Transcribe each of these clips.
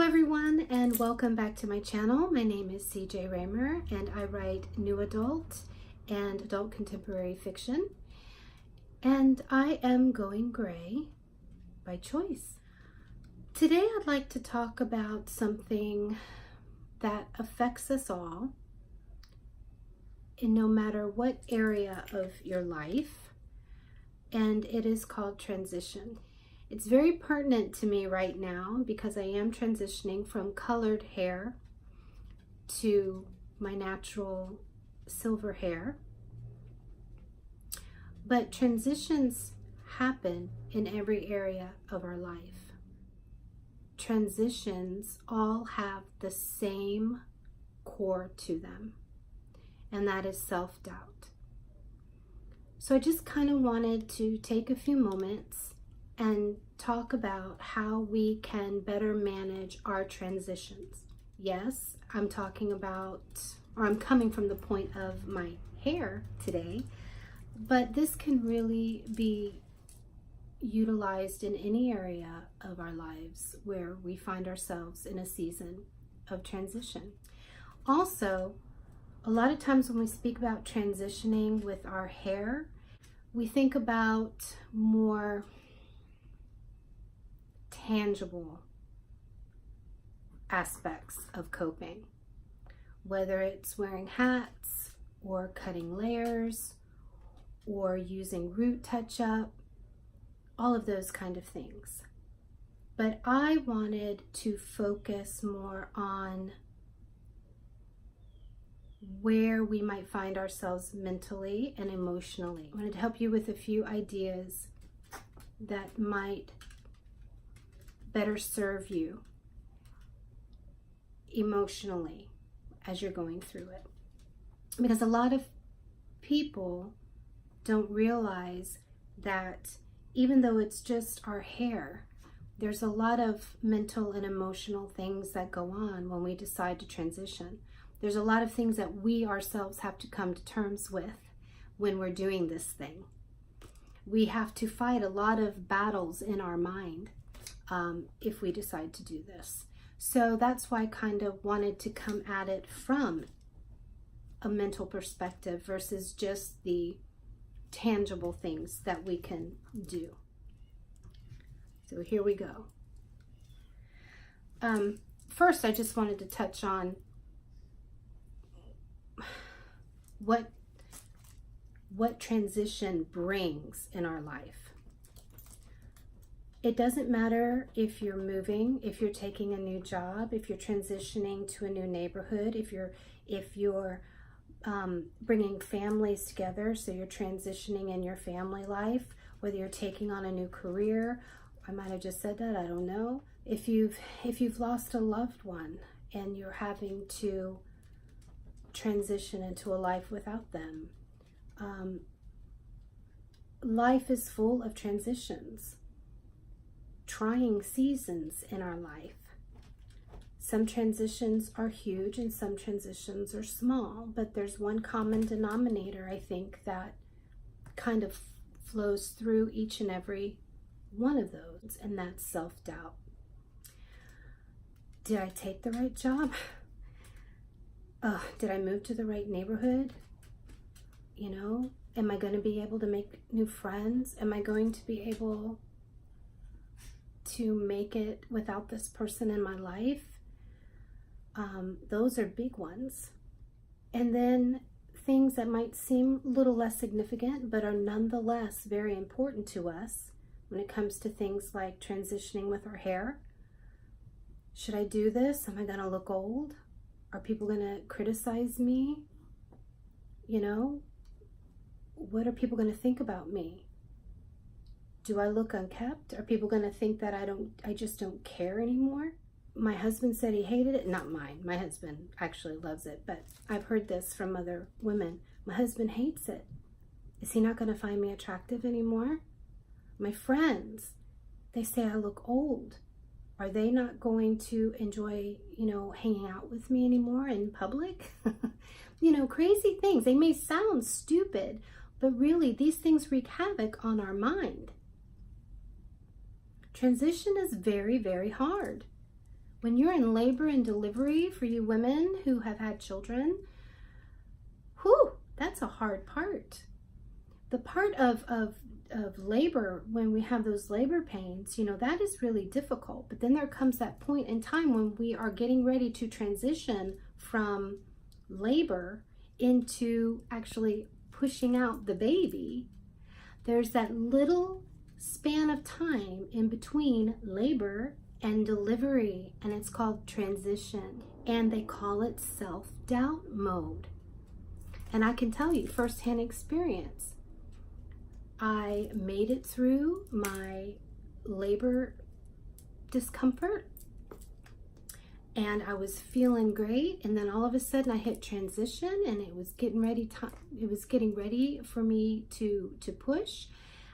everyone, and welcome back to my channel. My name is CJ Raymer and I write new adult and adult contemporary fiction, and I am going gray by choice. Today I'd like to talk about something that affects us all in no matter what area of your life, and it is called transition. It's very pertinent to me right now because I am transitioning from colored hair to my natural silver hair. But transitions happen in every area of our life. Transitions all have the same core to them, and that is self-doubt. So I just kind of wanted to take a few moments and talk about how we can better manage our transitions. Yes, I'm talking about, or I'm coming from the point of my hair today, but this can really be utilized in any area of our lives where we find ourselves in a season of transition. Also, a lot of times when we speak about transitioning with our hair, we think about more tangible aspects of coping, whether it's wearing hats or cutting layers or using root touch-up, all of those kind of things. But I wanted to focus more on where we might find ourselves mentally and emotionally. I wanted to help you with a few ideas that might better serve you emotionally as you're going through it. Because a lot of people don't realize that even though it's just our hair, there's a lot of mental and emotional things that go on when we decide to transition. There's a lot of things that we ourselves have to come to terms with when we're doing this thing. We have to fight a lot of battles in our mind if we decide to do this. So that's why I kind of wanted to come at it from a mental perspective versus just the tangible things that we can do. So here we go. First, I just wanted to touch on what transition brings in our life. It doesn't matter if you're moving, if you're taking a new job, if you're transitioning to a new neighborhood, if you're bringing families together, so you're transitioning in your family life, whether you're taking on a new career. I might have just said that, I don't know. If you've lost a loved one and you're having to transition into a life without them. Life is full of transitions, trying seasons in our life. Some transitions are huge and some transitions are small, but there's one common denominator, I think, that kind of flows through each and every one of those, and that's self-doubt. Did I take the right job? Did I move to the right neighborhood? You know, am I going to be able to make new friends? Am I going to be able to make it without this person in my life? Those are big ones. And then things that might seem a little less significant, but are nonetheless very important to us when it comes to things like transitioning with our hair. Should I do this? Am I going to look old? Are people going to criticize me? You know, what are people going to think about me? Do I look unkempt? Are people going to think that I just don't care anymore? My husband said he hated it. Not mine. My husband actually loves it, but I've heard this from other women. My husband hates it. Is he not going to find me attractive anymore? My friends, they say I look old. Are they not going to enjoy, hanging out with me anymore in public? Crazy things. They may sound stupid, but really these things wreak havoc on our mind. Transition is very, very hard. When you're in labor and delivery, for you women who have had children, whew, that's a hard part. The part of labor, when we have those labor pains, you know, that is really difficult. But then there comes that point in time when we are getting ready to transition from labor into actually pushing out the baby. There's that little span of time in between labor and delivery, and it's called transition, and they call it self-doubt mode. And I can tell you firsthand experience, I made it through my labor discomfort and I was feeling great, and then all of a sudden I hit transition and it was getting ready for me to push,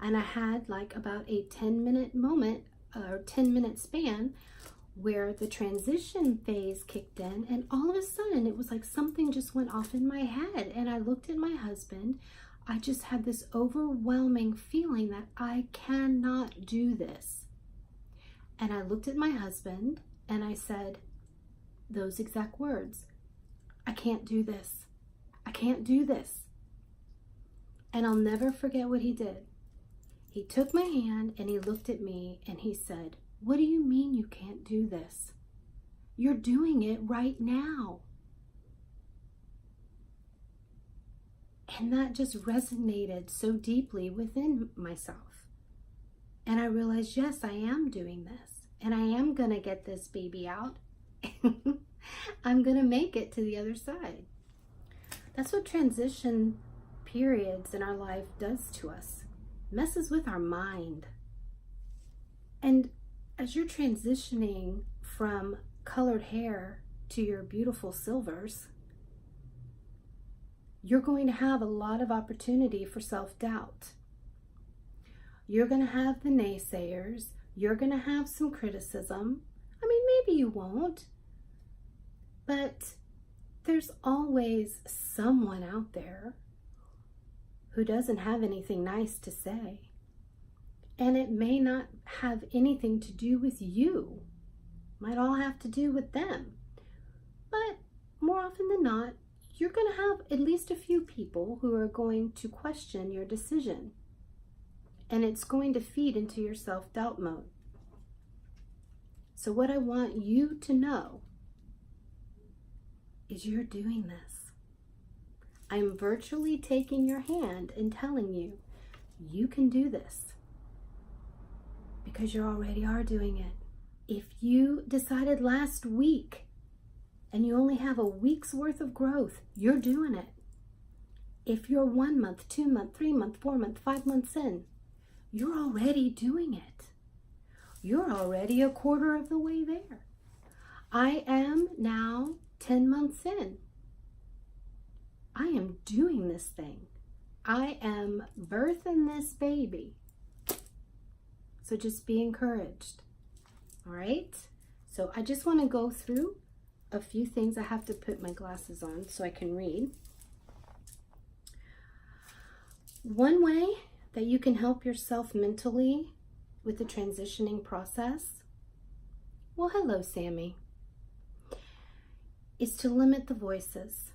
and I had like about a 10-minute moment or 10-minute span where the transition phase kicked in, and all of a sudden it was like something just went off in my head, and I looked at my husband. I just had this overwhelming feeling that I cannot do this. And I looked at my husband and I said those exact words: I can't do this. I can't do this. And I'll never forget what he did. He took my hand and he looked at me and he said, "What do you mean you can't do this? You're doing it right now." And that just resonated so deeply within myself. And I realized, yes, I am doing this. And I am going to get this baby out. I'm going to make it to the other side. That's what transition periods in our life does to us. Messes with our mind. And as you're transitioning from colored hair to your beautiful silvers, you're going to have a lot of opportunity for self-doubt. You're going to have the naysayers. You're going to have some criticism. I mean, maybe you won't, but there's always someone out there who doesn't have anything nice to say. And it may not have anything to do with you. Might all have to do with them. But more often than not, you're going to have at least a few people who are going to question your decision. And it's going to feed into your self-doubt mode. So what I want you to know is you're doing this. I'm virtually taking your hand and telling you, you can do this. Because you already are doing it. If you decided last week and you only have a week's worth of growth, you're doing it. If you're 1 month, 2 month, 3 month, 4 month, 5 months in, you're already doing it. You're already a quarter of the way there. I am now 10 months in. I am doing this thing. I am birthing this baby. So just be encouraged. All right? So I just want to go through a few things. I have to put my glasses on so I can read. One way that you can help yourself mentally with the transitioning process, well, hello, Sammy, is to limit the voices.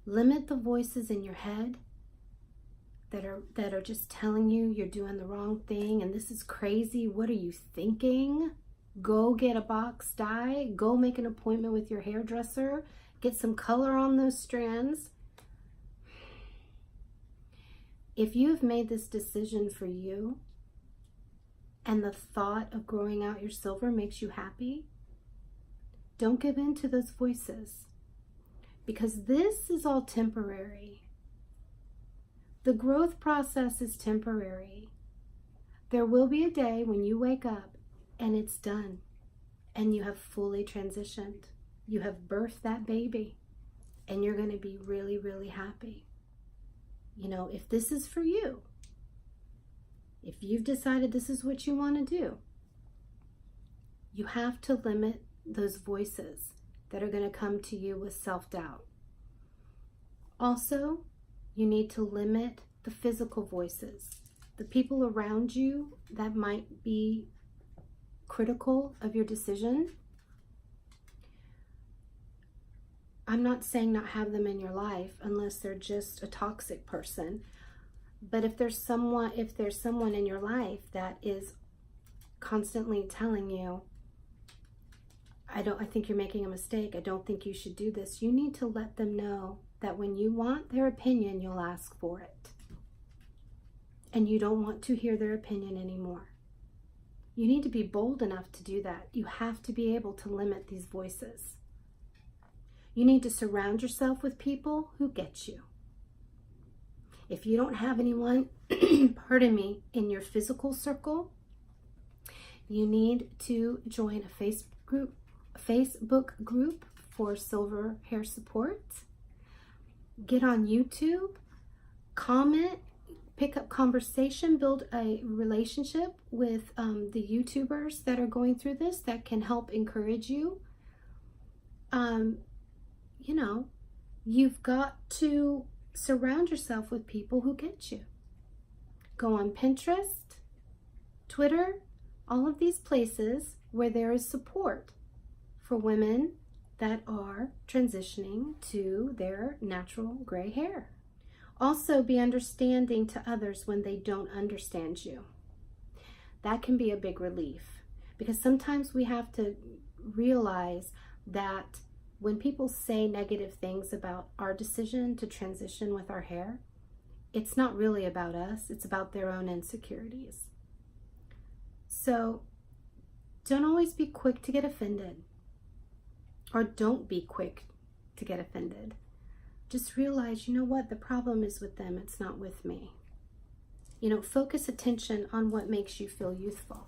Limit the voices in your head that are just telling you you're doing the wrong thing and this is crazy. What are you thinking? Go get a box dye. Go make an appointment with your hairdresser. Get some color on those strands. If you have made this decision for you and the thought of growing out your silver makes you happy, don't give in to those voices, because this is all temporary. The growth process is temporary. There will be a day when you wake up and it's done and you have fully transitioned. You have birthed that baby and you're going to be really, really happy. You know, if this is for you, if you've decided this is what you want to do, you have to limit those voices that are going to come to you with self-doubt. Also, you need to limit the physical voices, the people around you that might be critical of your decision, I'm not saying not have them in your life unless they're just a toxic person. But if there's someone in your life that is constantly telling you, I think you're making a mistake, I don't think you should do this, you need to let them know that when you want their opinion, you'll ask for it. And you don't want to hear their opinion anymore. You need to be bold enough to do that. You have to be able to limit these voices. You need to surround yourself with people who get you. If you don't have anyone, pardon me, in your physical circle, you need to join a Facebook group for silver hair support. Get on YouTube, comment, pick up conversation, build a relationship with the YouTubers that are going through this that can help encourage you. You know, you've got to surround yourself with people who get you. Go on Pinterest, Twitter, all of these places where there is support for women that are transitioning to their natural gray hair. Also, be understanding to others when they don't understand you. That can be a big relief, because sometimes we have to realize that when people say negative things about our decision to transition with our hair, it's not really about us, it's about their own insecurities. So don't always be quick to get offended, or don't be quick to get offended. Just realize, you know what, the problem is with them, it's not with me. You know, focus attention on what makes you feel youthful.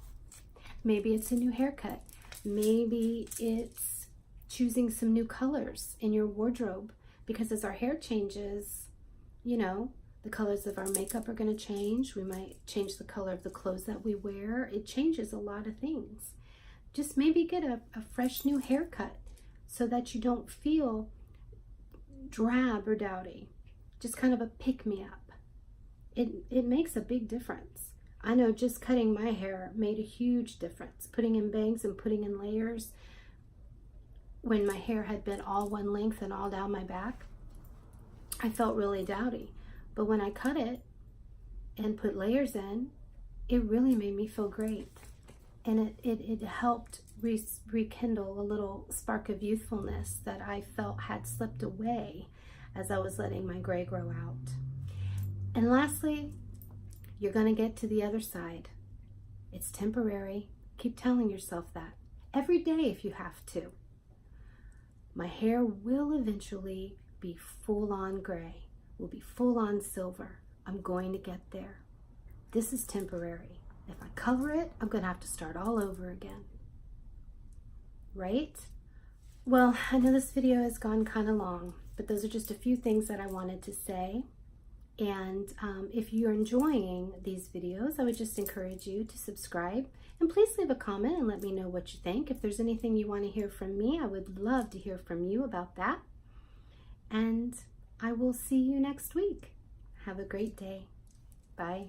Maybe it's a new haircut. Maybe it's choosing some new colors in your wardrobe, because as our hair changes, you know, the colors of our makeup are going to change. We might change the color of the clothes that we wear. It changes a lot of things. Just maybe get a fresh new haircut so that you don't feel drab or dowdy. Just kind of a pick-me-up. It makes a big difference. I know just cutting my hair made a huge difference. Putting in bangs and putting in layers when my hair had been all one length and all down my back, I felt really dowdy. But when I cut it and put layers in, it really made me feel great. And it helped rekindle a little spark of youthfulness that I felt had slipped away as I was letting my gray grow out. And lastly, you're going to get to the other side. It's temporary. Keep telling yourself that every day if you have to. My hair will eventually be full-on gray, will be full-on silver. I'm going to get there. This is temporary. If I color it, I'm going to have to start all over again. Right? Well, I know this video has gone kind of long, but those are just a few things that I wanted to say. And if you're enjoying these videos, I would just encourage you to subscribe. And please leave a comment and let me know what you think. If there's anything you want to hear from me, I would love to hear from you about that. And I will see you next week. Have a great day. Bye.